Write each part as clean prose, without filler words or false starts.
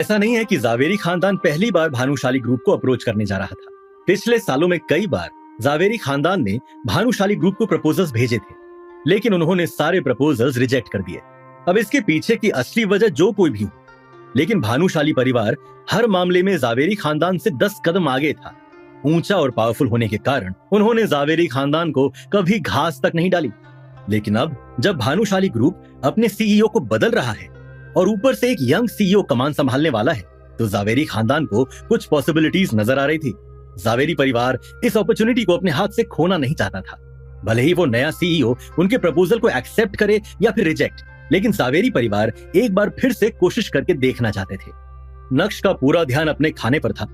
ऐसा नहीं है कि जावेरी खानदान पहली बार भानुशाली ग्रुप को अप्रोच करने जा रहा था। पिछले सालों में कई बार जावेरी खानदान ने भानुशाली ग्रुप को प्रपोजल्स भेजे थे, लेकिन उन्होंने सारे प्रपोजल्स रिजेक्ट कर दिए। अब इसके पीछे की असली वजह जो कोई भी हो, लेकिन भानुशाली परिवार हर मामले में जावेरी खानदान से 10 कदम आगे था। ऊंचा और पावरफुल होने के कारण उन्होंने जावेरी खानदान को कभी घास तक नहीं डाली। लेकिन अब जब भानुशाली ग्रुप अपने सीईओ को बदल रहा है और ऊपर से एक यंग सीईओ कमान संभालने वाला है, तो जावेरी खानदान को कुछ पॉसिबिलिटीज नजर आ रही थी। जावेरी परिवार इस अपॉर्चुनिटी को अपने हाथ से खोना नहीं चाहता था। भले ही वो नया सीईओ उनके प्रपोजल को एक्सेप्ट करे या फिर रिजेक्ट, लेकिन जावेरी परिवार एक बार फिर से कोशिश करके देखना चाहते थे। नक्श का पूरा ध्यान अपने खाने पर था,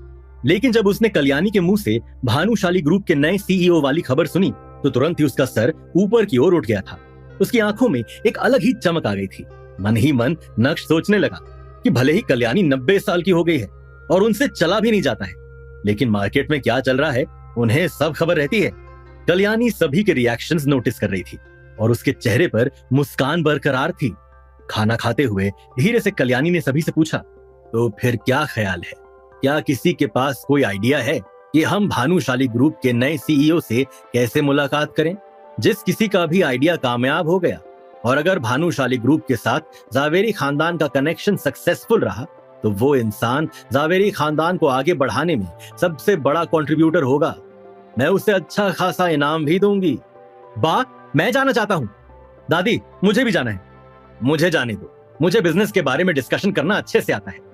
लेकिन जब उसने कल्याणी के मुंह से भानुशाली ग्रुप के नए सीईओ वाली खबर सुनी, तो तुरंत ही उसका सर ऊपर की ओर उठ गया था। उसकी आंखों में एक अलग ही चमक आ गई थी। मन ही मन नक्श सोचने लगा कि भले ही कल्याणी 90 साल की हो गई है और उनसे चला भी नहीं जाता है, लेकिन मार्केट में क्या चल रहा है उन्हें सब खबर रहती है। कल्याणी सभी के रिएक्शंस नोटिस कर रही थी और उसके चेहरे पर मुस्कान बरकरार थी। खाना खाते हुए धीरे से कल्याणी ने सभी से पूछा, तो फिर क्या ख्याल है? क्या किसी के पास कोई आइडिया है कि हम भानुशाली ग्रुप के नए सीईओ से कैसे मुलाकात करें? जिस किसी का भी आइडिया कामयाब हो गया और अगर भानुशाली ग्रुप के साथ जावेरी खानदान का कनेक्शन सक्सेसफुल रहा, तो वो इंसान जावेरी खानदान को आगे बढ़ाने में सबसे बड़ा कंट्रीब्यूटर होगा। मैं उसे अच्छा खासा इनाम भी दूंगी। बा, मैं जाना चाहता हूँ। दादी, मुझे भी जाना है। मुझे जाने दो, मुझे बिजनेस के बारे में डिस्कशन करना अच्छे से आता है।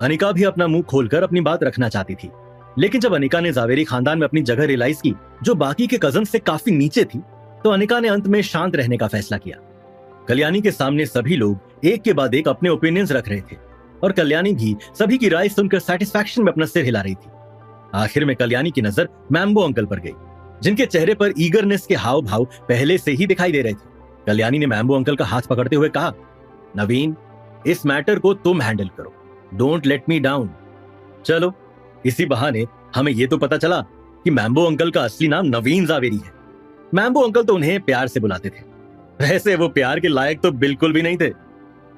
अनिका भी अपना मुंह खोलकर अपनी बात रखना चाहती थी, लेकिन जब अनिका ने जावेरी खानदान में अपनी जगह रियलाइज की, जो बाकी के कजन से काफी नीचे थी, तो अनिका ने अंत में शांत रहने का फैसला किया। कल्याणी के सामने सभी लोग एक के बाद एक अपने ओपिनियंस रख रहे थे और कल्याणी भी सभी की राय सुनकर सेटिस्फैक्शन में अपना सिर हिला रही थी। आखिर में कल्याणी की नजर मैम्बो अंकल पर गई, जिनके चेहरे पर ईगरनेस के हाव भाव पहले से ही दिखाई दे रहे थे। कल्याणी ने मैम्बो अंकल का हाथ पकड़ते हुए कहा, नवीन, इस मैटर को तुम हैंडल करो, डोंट लेट मी डाउन। चलो, इसी बहाने हमें ये तो पता चला कि मैम्बो अंकल का असली नाम नवीन जावेरी है। मैम्बो अंकल तो उन्हें प्यार से बुलाते थे, वैसे वो प्यार के लायक तो बिल्कुल भी नहीं थे।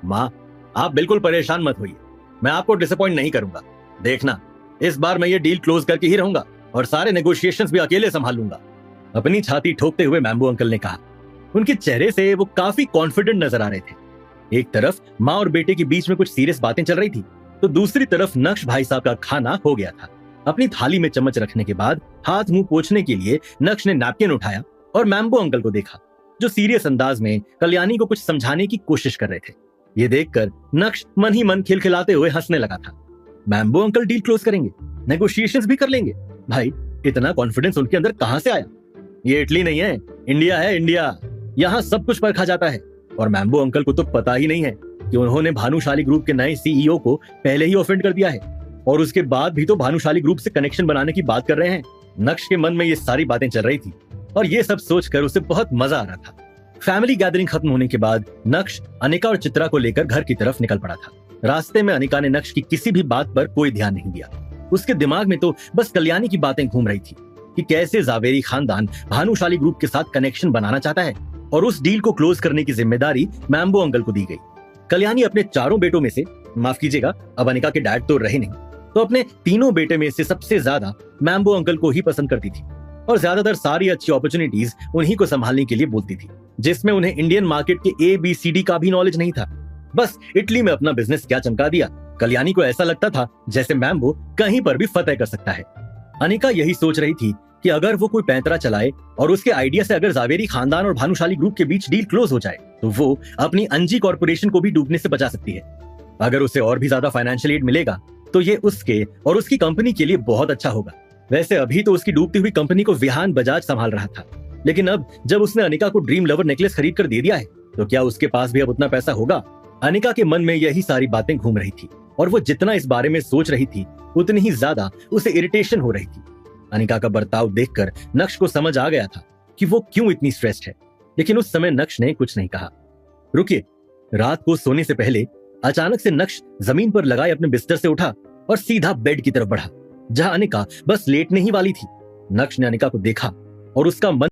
माँ, आप बिल्कुल परेशान मत होइए, मैं आपको डिसअपॉइंट नहीं करूंगा। देखना, इस बार मैं ये डील क्लोज करके ही रहूंगा और सारे नेगोशिएशंस भी अकेले संभाल लूंगा। अपनी छाती ठोकते हुए मैम्बो अंकल ने कहा। उनके चेहरे से वो काफी कॉन्फिडेंट नजर आ रहे थे। एक तरफ माँ और बेटे के बीच में कुछ सीरियस बातें चल रही थी, तो दूसरी तरफ नक्श भाई साहब का खाना हो गया था। अपनी थाली में चम्मच रखने के बाद हाथ मुंह पोंछने के लिए नक्श ने नैपकिन उठाया और मैम्बो अंकल को देखा, जो सीरियस अंदाज में कल्याणी को कुछ समझाने की कोशिश कर रहे थे। ये देखकर नक्श मन ही मन खिलखिलाते हुए हंसने लगा था। मैम्बो अंकल डील क्लोज करेंगे, नेगोशिएशंस भी कर लेंगे। भाई, इतना कॉन्फिडेंस उनके अंदर कहां से आया? ये इटली नहीं है, इंडिया है, इंडिया। यहाँ सब कुछ परखा जाता है। और मैम्बो अंकल को तो पता ही नहीं है कि उन्होंने भानुशाली ग्रुप के नए सीईओ को पहले ही ऑफेंड कर दिया है और उसके बाद भी तो भानुशाली ग्रुप से कनेक्शन बनाने की बात कर रहे हैं। नक्श के मन में ये सारी बातें चल रही थी और ये सब सोचकर उसे बहुत मजा आ रहा था। फैमिली गैदरिंग खत्म होने के बाद नक्श अनिका और चित्रा को लेकर घर की तरफ निकल पड़ा था। रास्ते में अनिका ने नक्श की किसी भी बात पर कोई ध्यान नहीं दिया। उसके दिमाग में तो बस कल्याणी की बातें घूम रही थी कि कैसे जावेरी खानदान भानुशाली ग्रुप के साथ कनेक्शन बनाना चाहता है और उस डील को क्लोज करने की जिम्मेदारी मैम्बो अंकल को दी गई। कल्याणी अपने चारों बेटों में से, माफ कीजिएगा, अब अनिका के डैड तो रहे नहीं, तो अपने तीनों बेटे में से सबसे ज्यादा मैम्बो अंकल को ही पसंद करती थी और ज्यादातर सारी अच्छी अपॉर्चुनिटीज उन्हीं को संभालने के लिए बोलती थी, जिसमें उन्हें इंडियन मार्केट के ABCD का भी नॉलेज नहीं था। बस इटली में अपना बिजनेस क्या चमका दिया। कल्याणी को ऐसा लगता था जैसे मैम्बो कहीं पर भी फतेह कर सकता है। अनिका यही सोच रही थी कि अगर वो कोई पैंतरा चलाए और उसके आइडिया से अगर जावेरी खानदान और भानुशाली ग्रुप के बीच डील क्लोज हो जाए, तो वो अपनी अंजी कॉर्पोरेशन को भी डूबने से बचा सकती है। अगर उसे और भी ज्यादा फाइनेंशियल एड मिलेगा, तो ये उसके और उसकी कंपनी के लिए बहुत अच्छा होगा। वैसे अभी तो उसकी डूबती हुई कंपनी को विहान बजाज संभाल रहा था, लेकिन अब जब उसने अनिका को ड्रीम लवर नेकलेस खरीद कर दे दिया है, तो क्या उसके पास भी अब उतना पैसा होगा? अनिका के मन में यही सारी बातें घूम रही थी और वो जितना इस बारे में सोच रही थी, उतनी ही ज्यादा उसे इरिटेशन हो रही थी। अनिका का बर्ताव देखकर नक्श को समझ आ गया था कि वो क्यों इतनी स्ट्रेस्ड है, लेकिन उस समय नक्श ने कुछ नहीं कहा। रुकिए, रात को सोने से पहले अचानक से नक्श जमीन पर लगाए अपने बिस्तर से उठा और सीधा बेड की तरफ बढ़ा, जहां अनिका बस लेटने ही वाली थी। नक्श ने अनिका को देखा और उसका मन